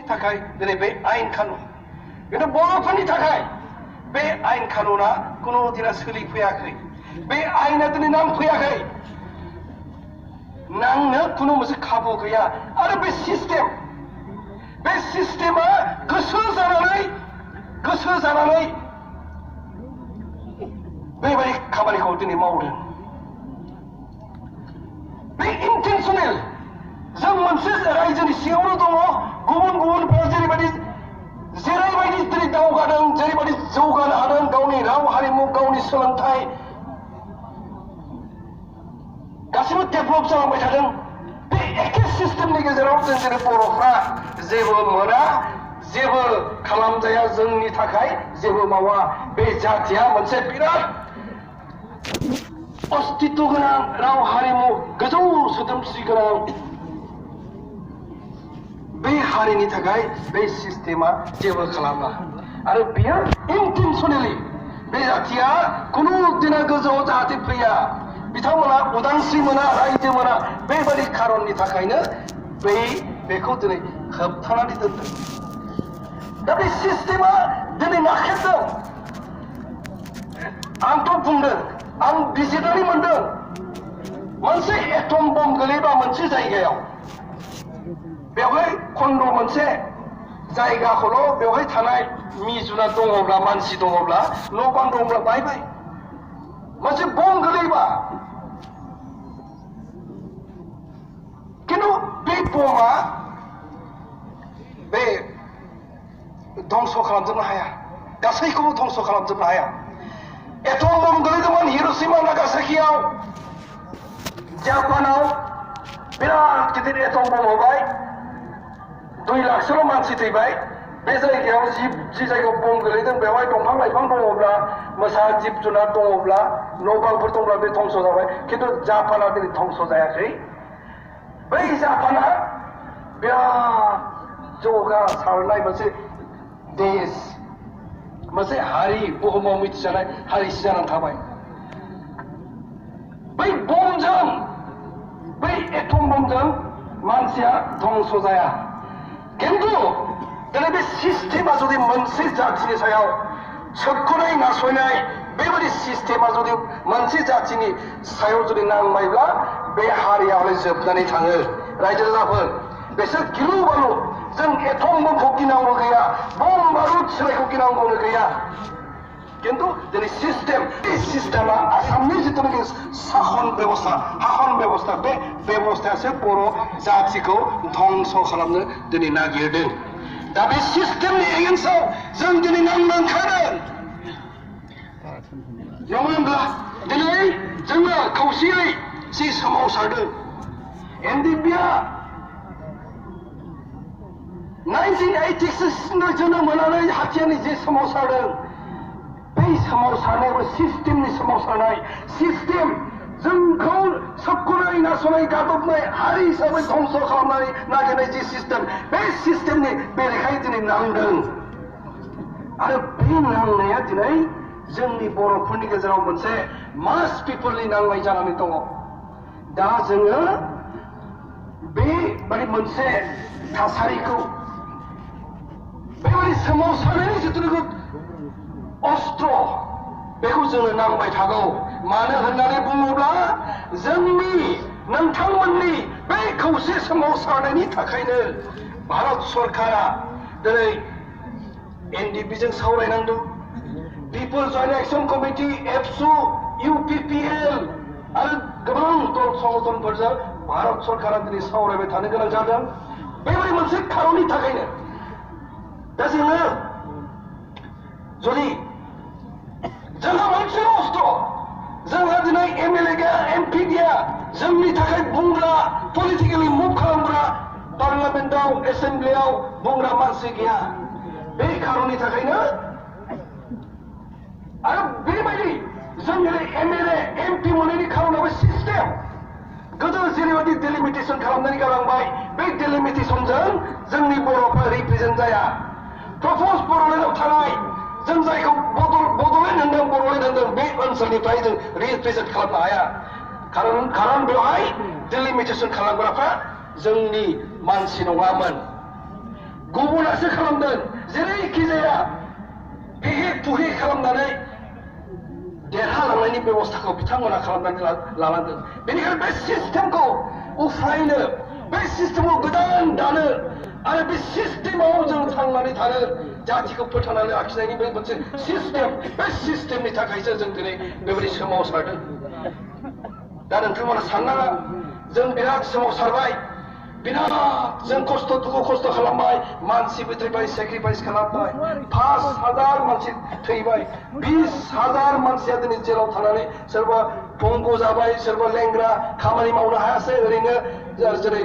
थाखाय दिनै बे आयेन कानुन खिन्थु बर'फोरनि थाखाय बे आयेन कानुना कुनु दिना सोलिफैयाखै बे आयेना दिनै नांफैयाखै नांनो कुनु मोनसे खाबु गैया आरो बे सिस्टेमा गोसो जानानै बेबायदि खामानिखौ दिनै मावदों बे इन्टेनसनेल जों मोनसे रायजोनि सिङावनो दङ गुबुन जेरैबायदि दिनै दावगादों जेरैबायदि जौगानो हादों गावनि राव हारिमु गावनि सोलोंथाइ गासिबो डेभेलप जालांबाय थादों बे एखे सिस्टेमनि गेजेराव जों जेरै बर'फ्रा जेबो मोना जेबो खालामजाया जोंनि थाखाय जेबो मावा बे जातिया मोनसे बिराद अस्तित्व गोनां राव हारिमु गोजौ सोदोमस्रि गोनां बे हारिनि थाखाय बे सिस्टेमा जेबो खालामा आरो बियो इन्टेनसनेलि बे जातिया कुनु दिना गोजौआव जाहाथे फैया बिथांमोना उदांस्रि मोना रायजो मोना बेबायदि खारननि थाखायनो बेखौ दिनै होबथानानै दोनदों दा बे सिस्टेमा दिनै नाख्रेबदों आंथ' बुंदों आं बिजिरनानै मोनदों मोनसे एटम बम गोलैबा मोनसे जायगायाव बेवहाय खन्द मोनसे जायगाखौल' बेवहाय थानाय जुनार दङब्ला मानसि दङब्ला न' बां दङब्ला बायबाय मोनसे बम गोलैबा खिन्थु बे बमा बे ध्वंस खालामजोबनो हाया गासैखौबो ध्वंस खालामजोबनो हाया एटम बम गोलैदोंमोन हिर'शिमा नागासाकियाव जापानाव बिराद गिदिर एटम बम होबाय 2 लाखसोल' मानसि थैबाय बे जायगायाव जि जायगायाव बम गोलैदों बेवहाय दंफां लाइफां दङब्ला मोसा जिब जुनार दङब्ला न' बांफोर दंब्ला बे ध्वंस जाबाय खिन्थु जापाना दिनै ध्वंस जायाखै बै जापाना बिराद जौगासारनाय मोनसे देश मोनसे हारि बुहुमाव मिथिजानाय हारिसि जानानै थाबाय बै बमजों बै एटम बमजों मानसिया ध्वंस जाया खिन्थु दिनै बे सिस्टेमा जुदि मोनसे जातिनि सायाव सोरखौनाय नासयनाय बेबायदि सिस्टेमा जुदि मोनसे जातिनि सायाव जुदि नांबायब्ला बे हारिया हले जोबनानै थाङो रायजो राजाफोर बिसोर गिलु बालु जों एटम बमखौ गिनांगौ गैया बम बारुद सोलायखौ गिनांगौनो गैया खिन्थु दिनै बे सिस्टेमा आसामनि जिथुनाखि हाखन बेबस्था बे बेबस्थायासो बर' जातिखौ ध्वंस खालामनो दिनै नागिरदों दा बे सिस्टेमनि एगेन्स्टआव जों दिनै नांनांखागोन नङा होनब्ला दिनै जोङो खौसेयै जि सोमावसारदों एनडिपिआ 1986 जोनोम मोननानै हाथियारनि जे सोमावसारदों बै सोमावसारनायाबो सिस्टेमनि सोमावसारनाय सिस्टेम जोंखौ सोबख'नाय नासयनाय गादबनाय हारि हिसाबै ध्वंस खालामनानै नागिरनाय जि सिस्टेम बे सिस्टेमनि बेरेखायै दिनै नांदों आरो बे नांनाया दिनै जोंनि बर'फोरनि गेजेराव मोनसे मास पिपलनि नांनाय जानानै दङ दा जोङो बेबायदि मोनसे थासारिखौ बेबायदि सोमावसारनायनि जिथुनाखि अस्त्र बेखौ जोङो नांबाय थागौ मानो होननानै बुङोब्ला जोंनि नोंथांमोननि बे खौसे सोमावसारनायनि थाखायनो भारत सरकारा दिनै एनडिपिजों सावरायनांदों पिपल जयेन्ट एक्शन कमिटि एबसु इउपिपिएल आरो गोबां दल संगठनफोरजों भारत सरकारा दिनै सावरायबाय थानो गोनां जादों बेबायदि मोनसे खारननि थाखायनो दा जोङो जुदि जोंहा मोनसे अस्त्र जोंहा दिनै एमएलए गैया एमपि गैया जोंनि थाखाय बुंग्रा पलिटिकेलि मुभ खालामग्रा पार्लामेन्टआव एसेम्ब्लियाव बुंग्रा मानसि गैया बे खारननि थाखायनो आरो बेबायदि जोंनि एमएलए एमपि मोनैनि खारनाबो सिस्टेम गोदो जेरैबायदि डेलिमिटेसन खालामनानै गालांबाय बे डेलिमिटेसनजों जोंनि बर'फ्रा रिप्रेजेन्ट जाया प्रप'ज बर'लेण्डआव थानाय जों जायखौ बड'लेण्ड होनदों बे ओनसोलनिफ्राय जों रिप्रेजेन्ट खालामनो हाया खारन बेवहाय डेलिमिटेसन खालामग्राफ्रा जोंनि मानसि नङामोन गुबुन बिथांमोनासो खालामदों जेरैखि जाया फेहे फुहे खालामनानै देरहालांनायनि बेबस्थाखौ बिथांमोना खालामनानै लानांदों। बेनिखायनो बे सिस्टेमखौ उफ्रायनो बे सिस्टेमखौ गोदान दानो आरो बे सिस्टेमाव जों थांनानै थानो जातिखौ फोथांनानै लाखिनायनि बे मोनसे सिस्टेम बे सिस्टेमनि थाखायसो जों दिनै बेबायदि सोमावसारदों। दा नोंथांमोना साननाङा जों बिराद सोमावसारबाय बिराद जों दुखु खस्थ' खालामबाय मानसि थैबाय सेक्रिफाइस खालामबाय 5,000 मानसि थैबाय 20,000 मानसिया दिनै जेराव थानानै सोरबा पंगु जाबाय सोरबा लेंग्रा खामानि मावनो हायासै ओरैनो जेरै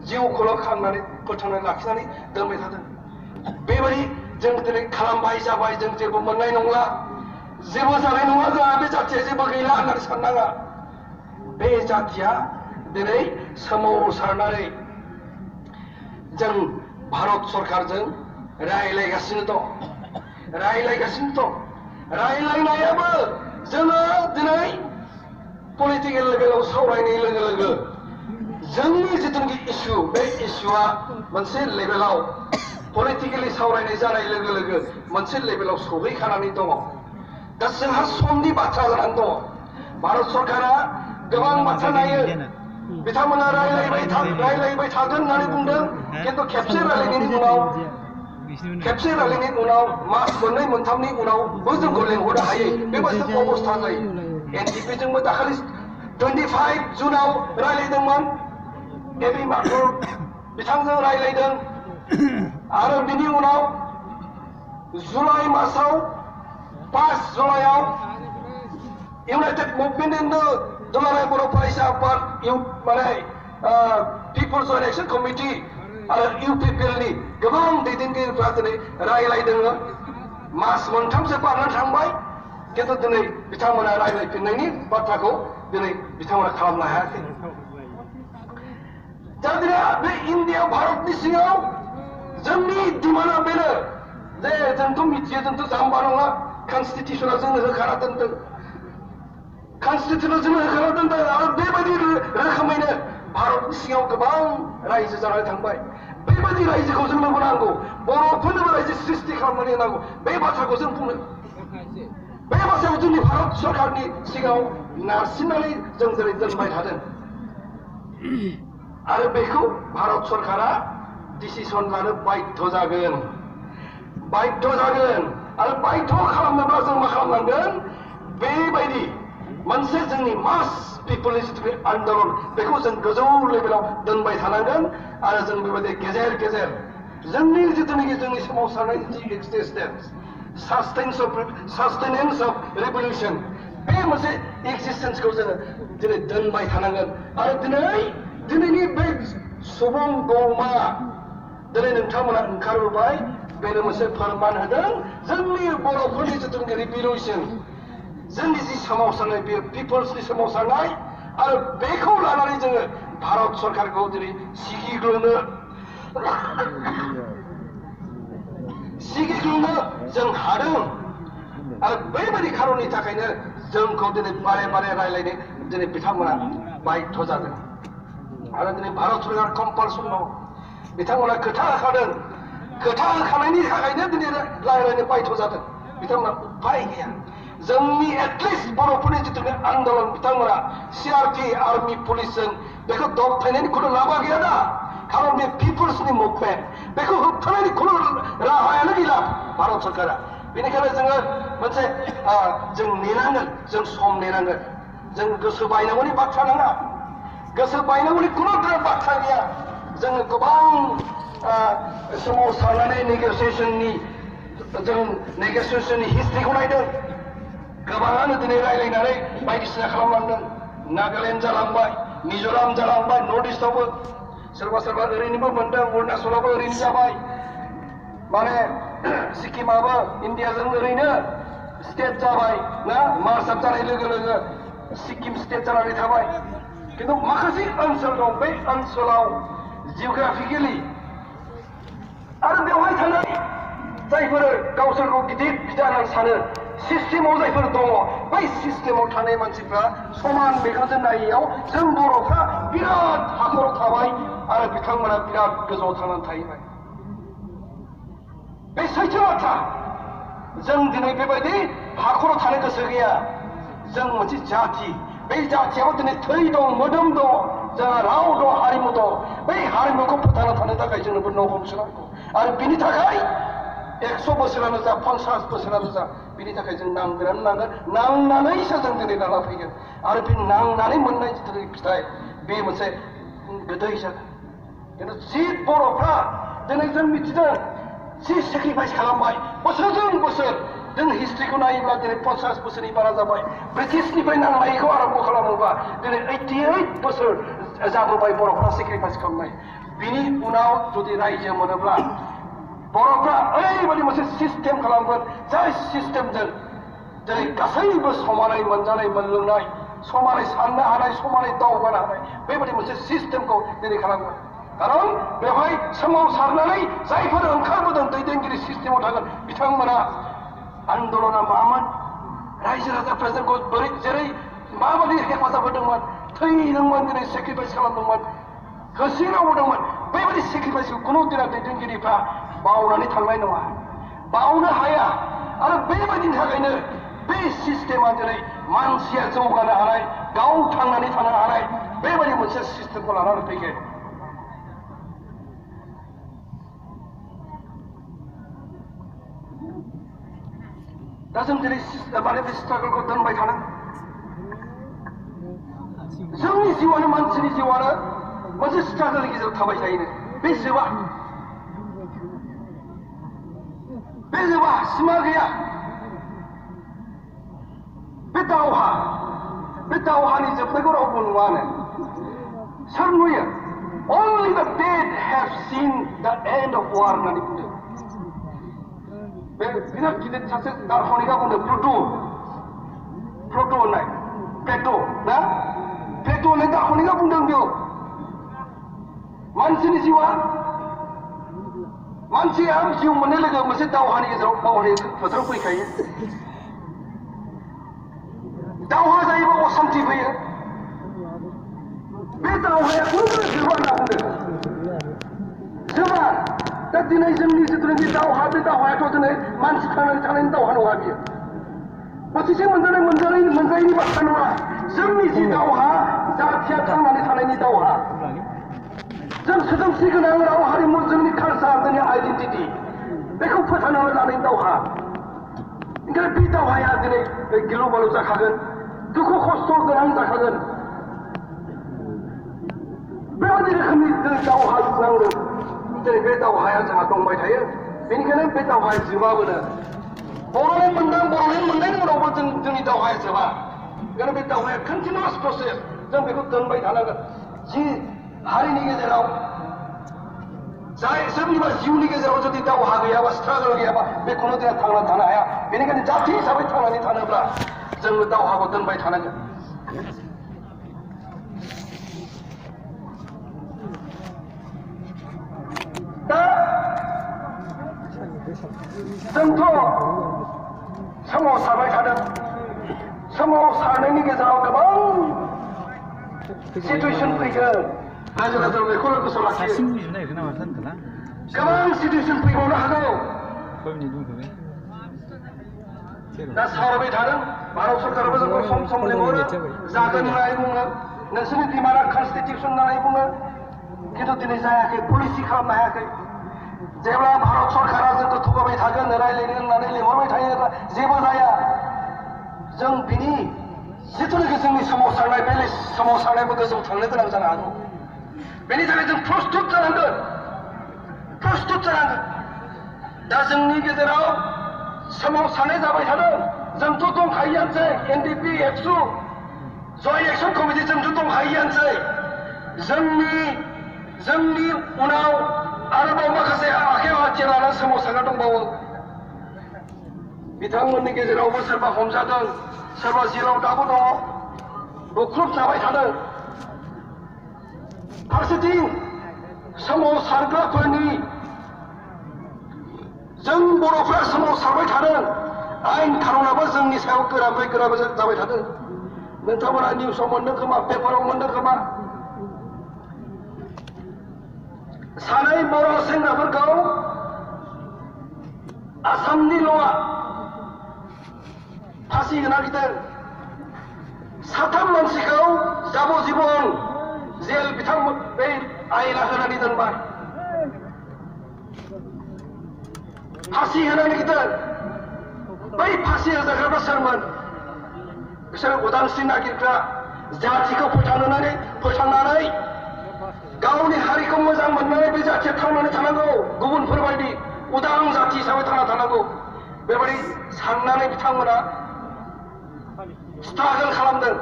जिउखौल' खांनानै फोथांनानै लाखिनानै दोनबाय थादों। बेबायदि जों दिनै खालामबाय जाबाय जों जेबो मोननाय नंला जेबो जानाय नङा जोंहा बे जातिया जेबो गैला होननानै साननाङा। बे जातिया दिनै सोमावसारनानै जों भारत सरकारजों रायलायगासिनो दं रायलायनायाबो जोङो दिनै पलिटिकेल लेभेलाव सावरायनाय लोगो लोगो जोंनि जिथुनाखि इस्यु बे इस्युआ मोनसे लेभेलाव पलिटिकेलि सावरायनाय जानाय लोगो लोगो मोनसे लेभेलाव सौहैखानानै दङ। दा जोंहा समनि बाथ्रा जानानै दङ। भारत सरकारा गोबां बाथ्रा नायो बिथांमोना रायलायबाय थागोन होननानै बुंदों खिन्थु खेबसे रायलायनायनि उनाव मास मोननै मोनथामनि उनावबो जोंखौ लेंहरनो हायो बेबायदि अबस्था जायो। एनडिपिजोंबो दाखालि 25 जुनाव रायलायदोंमोन एबि माथुर बिथांजों रायलायदों आरो बिनि उनाव जुलाइ मासाव 5 जुलाइआव इउनाइटेड मुभमेन्ट इन द दुलाराय बर' फरायसा आफाद पिपल्स इलेक्शन कमिटि आरो इउपिपिएलनि गोबां दैदेनगिरिफ्रा दिनै रायलायदों। मास मोनथामसो बारनानै थांबाय खिन्थु दिनै बिथांमोना रायलायफिननायनि बाथ्राखौ दिनै बिथांमोना खालामनो हायाखै। दा दिनै बे इन्डिया भारतनि सिङाव जोंनि डिमान्डआ बेनो जे जोंथ' मिथियो जोंथ' जाम्बा नङा कनस्टिटिउसना जोंनो होखाना दोनदों आरो बेबायदि रोखोमैनो भारतनि सिङाव गोबां रायजो जानानै थांबाय। बेबायदि रायजोखौ जोंनोबो नांगौ बर'फोरनोबो रायजो सृष्टि खालामनानै होनांगौ बे बाथ्राखौ जों बुंनो बे बाथ्राखौ जोंनि भारत सरकारनि सिगाङाव नारसिननानै जों जेरै दोनबाय थादों आरो बेखौ भारत सरकारा डिसिसन लानो बाध्य जागोन आरो बाध्य खालामनोब्ला जों मा खालामनांगोन बेबायदि मोनसे जोंनि मास पिपलनि जिथु आन्दलन बेखौ जों गोजौ लेभेलाव दोनबाय थानांगोन आरो जों बेबायदि गेजेर गेजेर जोंनि जिथुनाखि जोंनि सोमावसारनायनि जि एक्सिस्टेन्स सास्टेनेन्स अफ रिभलिउसन बे मोनसे एक्सिस्टेन्सखौ जोङो दिनै दोनबाय थानांगोन आरो दिनैनि बे सुबुं गौमा दिनै नोंथांमोना ओंखारबोबाय बेनो मोनसे फोरमान होदों जोंनि बर'फोरनि जिथुनाखि रिभलिउसन जोंनि जि सोमावसारनाय बे पिपल्सनि सोमावसारनाय आरो बेखौ लानानै जोङो भारत सरकारखौ दिनै सिगिग्लुंनो जों हादों आरो बेबायदि खारननि थाखायनो जोंखौ दिनै बारे बारे रायलायनो दिनै बिथांमोना बाध्य जादों आरो दिनै भारत सरकार कम्पालसन दं बिथांमोना खोथा होखानायनि थाखायनो दिनै रायलायनो बाध्य जादों बिथांमोना उपाय गैया। जोंनि एटलिस्ट बर'फोरनि जिथुनि आन्दलन बिथांमोना सिआरपि आर्मि पुलिसजों बेखौ दबथायनायनि खुनु लामा गैया दा खारन बे पिपल्सनि मुभमेन्ट बेखौ होबथानायनि खुनु राहायानो गैला भारत सरकारा। बेनिखायनो जोङो मोनसे जों नेनांगोन जों सम नेनांगोन जों गोसो बायनांगौनि बाथ्रा नङा गोसो बायनांगौनि खुनु बाथ्रा गैया। जोङो गोबां सोमावसारनानै नेगसिएसननि हिस्ट्रिखौ नायदों गोबाङानो दिनै रायलायनानै बायदिसिना खालामलांदों नागालेण्ड जालांबाय मिज'राम जालांबाय नर्थ इस्टआवबो सोरबा ओरैनोबो मोनदों अरुणाचलावबो ओरैनो जाबाय माने सिक्किमाबो इन्डियाजों ओरैनो स्टेट जाबाय ना मार्च आप जानाय लोगो लोगो सिक्किम स्टेट जानानै थाबाय खिन्थु माखासे ओनसोल दं बे ओनसोलाव जिअग्राफिकेलि आरो बेवहाय थानाय जायफोर गावसोरखौ गिदिर बिदा होननानै सानो सिस्टेमाव जायफोर दङ बै सिस्टेमाव थानाय मानसिफ्रा समान मेगनजों नायैयाव जों बर'फ्रा बिराद हाखराव थाबाय आरो बिथांमोना बिराद गोजौआव थांनानै थाहैबाय बे सैथो बाथ्रा जों दिनै बेबायदि हाखराव थानो गोसो गैया जों मोनसे जाथि बे जाथियाव दिनै थै दं मोदोम दं जोंहा राव दं हारिमु दं बै हारिमुखौ फोथांना थानो थाखाय जोंनोबो न' गंसे नांगौ आरो बिनि थाखाय 100 बोसोरानो जा 50 बोसोरानो जा बिनि थाखाय जों नांगोन नांनानैसो जों दिनै लाना फैगोन आरो बे नांनानै मोननाय जिथु फिथाइ बे मोनसे गोदै जागोन खिन्थु जि बर'फ्रा दिनै जों मिथिदों जि सेक्रिफाइस खालामबाय बोसोरजों बोसोर जों हिस्ट्रिखौ नायोब्ला दिनै 50 बोसोरनि बारा जाबाय ब्रिटिशनिफ्राय नांनायखौ आरम्भ खालामोबा दिनै 88 बोसोर जाबोबाय बर'फ्रा सेक्रिफाइस खालामनाय बिनि उनाव जुदि रायजो मोनोब्ला बर'फ्रा ओरैबायदि मोनसे सिस्टेम खालामगोन जाय सिस्टेमजों दिनै गासैबो समानै मोनजानाय मोनलोंनाय समानै साननो हानाय समानै दावगानो हानाय बेबायदि मोनसे सिस्टेमखौ दिनै खालामगोन खारन बेवहाय सोमावसारनानै जायफोर ओंखारबोदों दैदेनगिरि सिस्टेमाव थागोन बिथांमोना आन्दलना मामोन रायजो राजाफ्रा जोंखौ बोरै जेरै माबायदि हेफाजाब होदोंमोन थैदोंमोन दिनै सेक्रिफाइस खालामदोंमोन होसोनांदोंमोन बेबायदि सेक्रिफाइसखौ खुनु दिना दैदेनगिरिफ्रा बावनानै थांनाय नङा बावनो हाया आरो बेबायदिनि थाखायनो बे सिस्टेमा दिनै मानसिया जौगानो हानाय गाव थांनानै थानो हानाय बेबायदि मोनसे सिस्टेमखौ लानानै फैगोन दा जों दिनै माने बे स्ट्रागलखौ दोनबाय थानो जोंनि जिउआनो मानसिनि जिउआनो मोनसे स्ट्रागलनि गेजेराव थाबाय थायोनो बे जोबा सिमा गैया बे दावहानि जोबनायखौ रावबो नुवानो सोर नुयो only the dead have seen the end of war होननानै बुंदों बे बिराद गिदिर सासे दार्शनिकआ बुंदों प्लुट' होननाय प्लेट' ना प्लेट' होननाय दार्शनिकआ बुंदों बेयाव मानसिनि जिउआ मानसिया जिउ मोननाय लोगो मोनसे दावहानि गेजेराव मावनाय फोथाराव फैखायो दावहा जायोबा असान्थि फैयो बे दावहाया खुनुबो जोबा होनना बुंदों जोबा दा दिनै जोंनि जिथुनाखि दावहा बे दावहायाथ' दिनै मानसि थांनानै थानायनि दावहा नङा बियो बोथिसे मोनजायैनि बाथ्रा नङा जोंनि जि दावहा जाथिया थांनानै थानायनि दावहा जों सोदोमस्रि गोनां राव हारिमु जोंनि कालचार जोंनि आइडेन्टिटि बेखौ फोथांनानै लानायनि दावहा ओंखायनो बे दावहाया दिनै गिलु बालु जाखागोन दुखु खस्थ' गोनां जाखागोन बेबायदि रोखोमनि जों दावहा नांदों दिनै बे दावहाया जोंहा दंबाय थायो बेनिखायनो बे दावहाया जोबाबोनो बर'लेण्ड मोननायनि उनावबो जोंनि दावहाया जोबा ओंखायनो बे दावहाया कन्टिनिउस प्रसेस जों बेखौ दोनबाय थानांगोन जि हारिनि गेजेराव जाय सोरनिबा जिउनि गेजेराव जुदि दावहा गैयाबा स्ट्रागल गैयाबा बे खुनु दिना थांनानै थानो हाया बेनिखायनो जाथि हिसाबै थांनानै थानोब्ला जोङो दावहाखौ दोनबाय थानांगोन दा जोंथ' सोमावसारबाय थादों सोमावसारनायनि गेजेराव गोबां सिटुएसन फैगोन रायजो राजा बेखौनो गोसोआव लाखियो गोबां सिटुएसन फैबावनो हागौ दा सावरायबाय थादों भारत सरकाराबो जोंखौ सम सम लिंहरो जागोन होननानै बुङो नोंसोरनि डिमान्डआ कनस्टिटिउसन होननानै बुङो खिन्थु दिनै जायाखै पलिसि खालामनो हायाखै जेब्ला भारत सरकारा जोंखौ थगायबाय थागोन रायज्लायनो होननानै लिंहरबाय थायो जेबो जाया जों बिनि जिथुनाखि जोंनि सोमावसारनाय बे सोमावसारनायबो गोजौ थांनो गोनां जानो हागौ बेनि थाखाय जों प्रस्तुत जानांगोन दा जोंनि गेजेराव सोमावसारनाय जाबाय थादों जोंथ' दंखायोआनोसै एनडिपि एबसु जयेन्ट एक्सन कमिटि जोंथ' दंखायोआनोसै जोंनि उनाव आरोबाव माखासे आखायाव हाथियार लानानै सोमावसारना दंबावो बिथांमोननि गेजेरावबो सोरबा हमजादों सोरबा जेराव दाबो दङ बुख्रुब जाबाय थादों फारसेथिं सोमावसारग्राफोरनि जों बर'फ्रा सोमावसारबाय थादों आयेन खानुनाबो जोंनि सायाव गोरानिफ्राय गोरा जाबाय थादों नोंथांमोना निउसाव मोनदों खोमा पेपाराव मोनदों खोमा सानै बर' सेंग्राफोरखौ आसामनि ल'आ फासि होना गिदों साथाम मानसिखौ जाब'जिबन जेल बिथांमोन बे आयेना होनानै दोनबाय फासि होनानै गिदों बै फासि होजाग्राफ्रा सोरमोन बिसोर उदांस्रि नागिरग्रा जातिखौ फोथांनानै गावनि हारिखौ मोजां मोननानै बे जातिया थांनानै थानांगौ गुबुनफोरबायदि उदां जाति हिसाबै थांना थानांगौ बेबायदि साननानै बिथांमोना स्ट्रागल खालामदों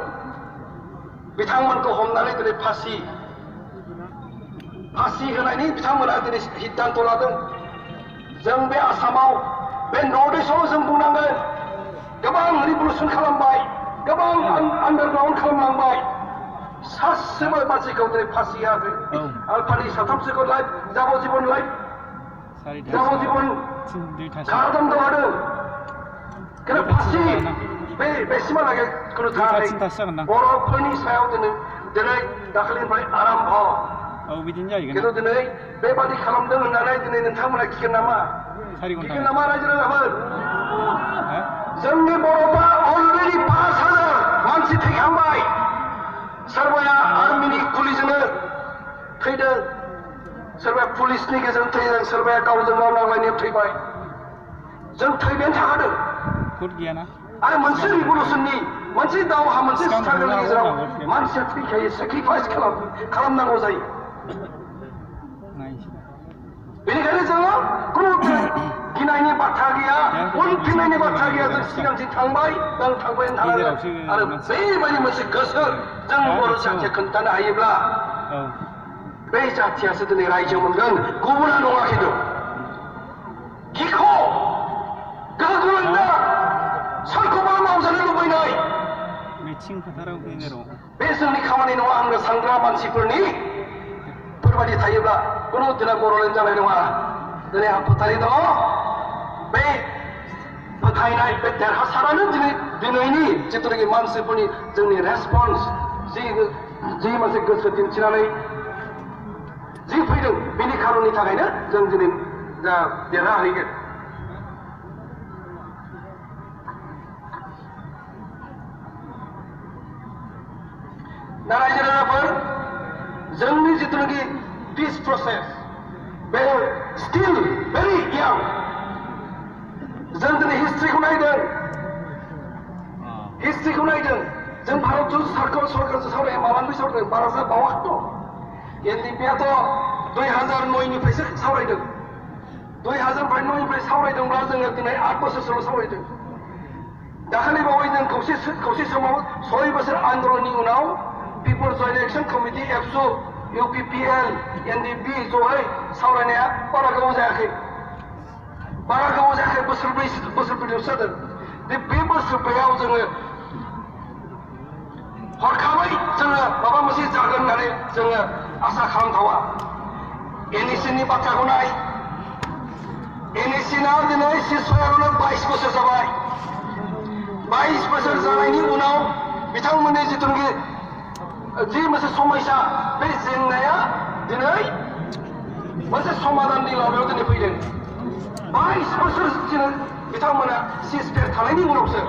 बिथांमोनखौ हमनानै दिनै फासि होनायनि बिथांमोना दिनै सिद्धान्त लादों जों बे आसामाव बे नर्थ इस्टआव जों बुंनांगोन गोबां रिभलुसन खालामबाय गोबां आन्डारग्राउन्ड खालामलांबाय सासेबो मानसिखौ दिनै फासि होआखै आलफानि साथामसोखौ जाब'जिबन कारादन्ड होदों खिन्थु फासि बेसिमहालागै खुनु थाङाखै बर'फोरनि सायाव दिनै दाखालिनिफ्राय आरम्भ खिन्थु दिनै बेबादि खालामदों होननानै दिनै नोंथांमोना गिगोन नामा रायजो राजाफोर जोंनि बर'फ्रा अलरेडि 5,000 मानसि थैखांबाय सोरबाया आर्मिनि गुलिजोंनो थैदों सोरबाया पुलिसनि गेजेरजों थैदों सोरबाया गावजों गाव नांलायनायाव थैबाय जों थैबायानो थाखादों आरो मोनसे रिभलुसननि मोनसे दावहा मोनसे स्ट्रागलनि गेजेराव मानसिया थैखायो सेक्रिफाइस खालामनांगौ जायो बेनिखायनो जोङो खुनु गिनायनि बाथ्रा गैया उनफिननायनि बाथ्रा गैया जों सिगांथिं थांबाय जों थांबायानो थानांगोन आरो बेबायदि मोनसे गोसो जों बर' जाथिया खोन्थानो हायोब्ला बे जाथियासो दिनै रायजो मोनगोन गुबुना नङा खिन्थु गिख' गोगोमदा सोरखौबा मावजानो लुबैनाय बे जोंनि खामानि नङा आंनो सानग्रा मानसिफोरनि फोरबायदि थायोब्ला खुनु दिना बर'लेण्ड जानाय नङा दिनै आं फोथायनाय दङ बे फोथायनाय बे देरहासारानो दिनैनि जिथुनाखि मानसिफोरनि जोंनि रेसपन्स जि मोनसे गोसो दिन्थिनानै जि फैदों बेनि खारननि थाखायनो जों दिनै देरहाहैगोन दा रायजो राजाफोर जोंनि जिथुनाखि पिस प्रसेस बे स्टिल भेरि यां जों दिनै हिस्ट्रिखौ नायदों जों भारत सरकारजों सावराया मालानिफ्राय सावरायदों बाराजा बावाखैथ' एनडिपिआथ' 2009निफ्रायसो सावरायदों 2009निफ्राय सावरायदोंब्ला जोङो दिनै 8 बोसोरसोल' सावरायदों दाखालि बावै जों खौसे समाव 6 बोसोर आन्दलननि उनाव पिपल्स जयेन्ट एक्शन कमिटि एबसु UPPL NDP ज'है सावरायनाया बारा गोबाव जायाखै बोसोरब्रैसो जादों बे बोसोरब्रैयाव जोङो हरखाबै जोङो माबा मोनसे जागोन होननानै जोङो आसा खालामथावा NEC-नि बाथ्राखौ नाय NEC-ना दिनै सिजफायारावनो 22 बोसोर जाबाय 22 बोसोर जानायनि उनाव बिथांमोननि जिथुनाखि जि मोनसे समयसा बे जेंनाया दिनै मोनसे समाधाननि लामायाव दिनै फैदों 22 बोसोर बिथांमोना सिजफायार थानायनि उनावसो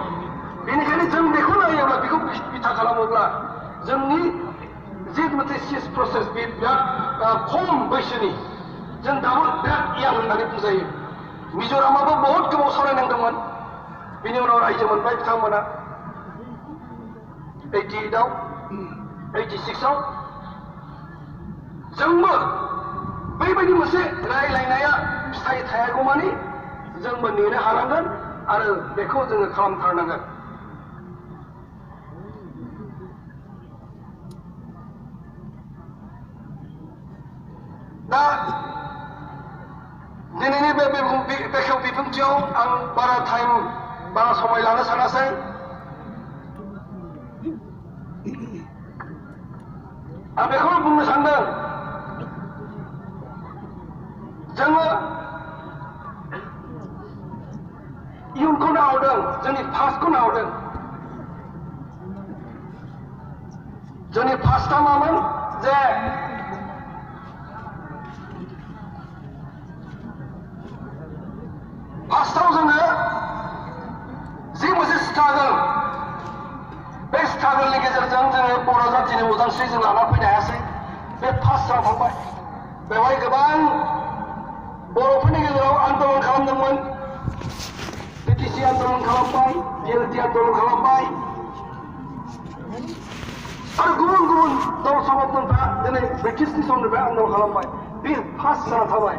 बेनिखायनो जों बेखौ नायोब्ला बेखौ बिथा खालामोब्ला जोंनि जि मोनसे सिज प्रसेस बे बिराद खम बैसोनि जों दाबो बिराद यां होननानै बुंजायो मिज'रामाबो बहुत गोबाव सावरायनांदोंमोन बिनि उनाव रायजो मोनबाय बिथांमोना 88आव 86आव जोंबो बेबायदि मोनसे रायलायनाया फिथाइ थायागौमानि जोंबो नेनो हानांगोन आरो बेखौ जोङो खालामथारनांगोन दा दिनैनि बे बेखेव बिबुंथियाव आं बारा समाय लानो सानासै आं बेखौनो बुंनो सानदों जोङो इयुनखौ नाहरदों जोंनि पास्टखौ नाहरदों जोंनि पास्टआ मामोन जे फार्स्टआव जोङो जि मोनसे स्ट्रागल बे स्ट्रागलनि गेजेरजों जोङो बर' जाथिनि उदांस्रि जों लाना फैनो हायासै बे फार्स्ट जाना थांबाय बेवहाय गोबां बर'फोरनि गेजेराव आन्दलन खालामदोंमोन बिटिसि आन्दलन खालामबाय बिएलटि आन्दलन खालामबाय आरो गुबुन गुबुन दल संगठनफ्रा दिनै ब्रिटिशनि समनिफ्राय आन्दलन खालामबाय बे फार्स्ट जाना थाबाय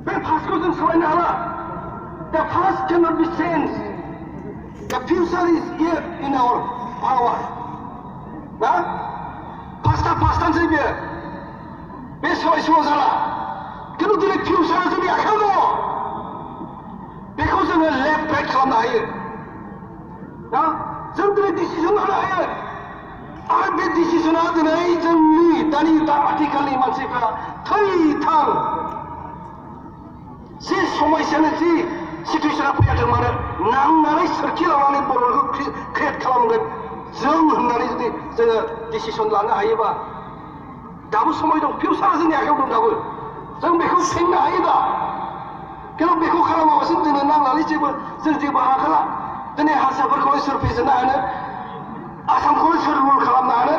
बे फार्स्टखौ जों सोलायनो हाला The past cannot be changed. The future is here in our power. ना पास्टानोसै बेयो बे सोलाय जाला खिन्थु दिनै फिउचारा जोंनि आखायाव दङ बेखौ जोङो लेफ्ट राइट खालामनो हायो ना जों दिनै डिसिसन लानो हायो आरो बे डिसिसना दिनै जोंनि दा आथिखालनि मानसिफ्रा थै-थां जि समयसानो जि सिटुएसना फैयाथों मानो नांनानै सोरखि लानानै बर'खौ क्रिएट खालामगोन जों होननानै जुदि जोङो डिसिसन लानो हायोबा दाबो समाय दं फिउचारा जोंनि आखायाव दं दाबो जों बेखौ फेंनो हायो दा खिन्थु बेखौ खालामाबासिनो दिनै नांनानै जों जेबो हाखाला दिनै हारसाफोरखौ सोर फेजेननो हानो आसामखौनो सोर रुल खालामनो हानो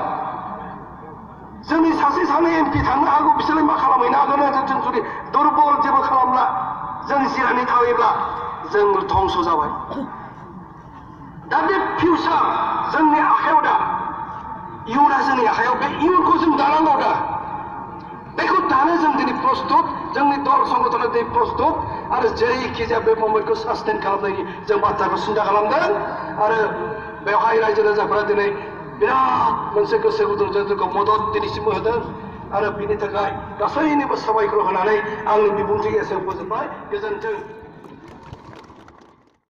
जोंनि सासे सानै एमपि थांनो हागौ बिसोरलाय मा खालामहैनो हागोन जों जुदि दुरबल जेबो खालामला जों जिरायनानै थायोब्ला जों धंस जाबाय दा बे फिउचार जोंनि आखायाव दा इयुना जोंनि आखायाव बे इयुनखौ जों दानांगौ दा बेखौ दानो जों दिनै प्रस्तुत जोंनि दल संगठना दिनै प्रस्तुत आरो जेरैखिजाया बे मुभमेन्टखौ सास्टेन खालामनायनि जों बाथ्राखौ सिन्था खालामदों आरो बेवहाय रायजो राजाफोरा दिनै बिराद मोनसे गोसो गुदुंजों जोंखौ मदद दिनैसिमबो होदों आरो बिनि थाखाय गासैनिबो साबायखर होनानै आंनि बिबुंथि एसे फोजोबबाय गोजोन्थों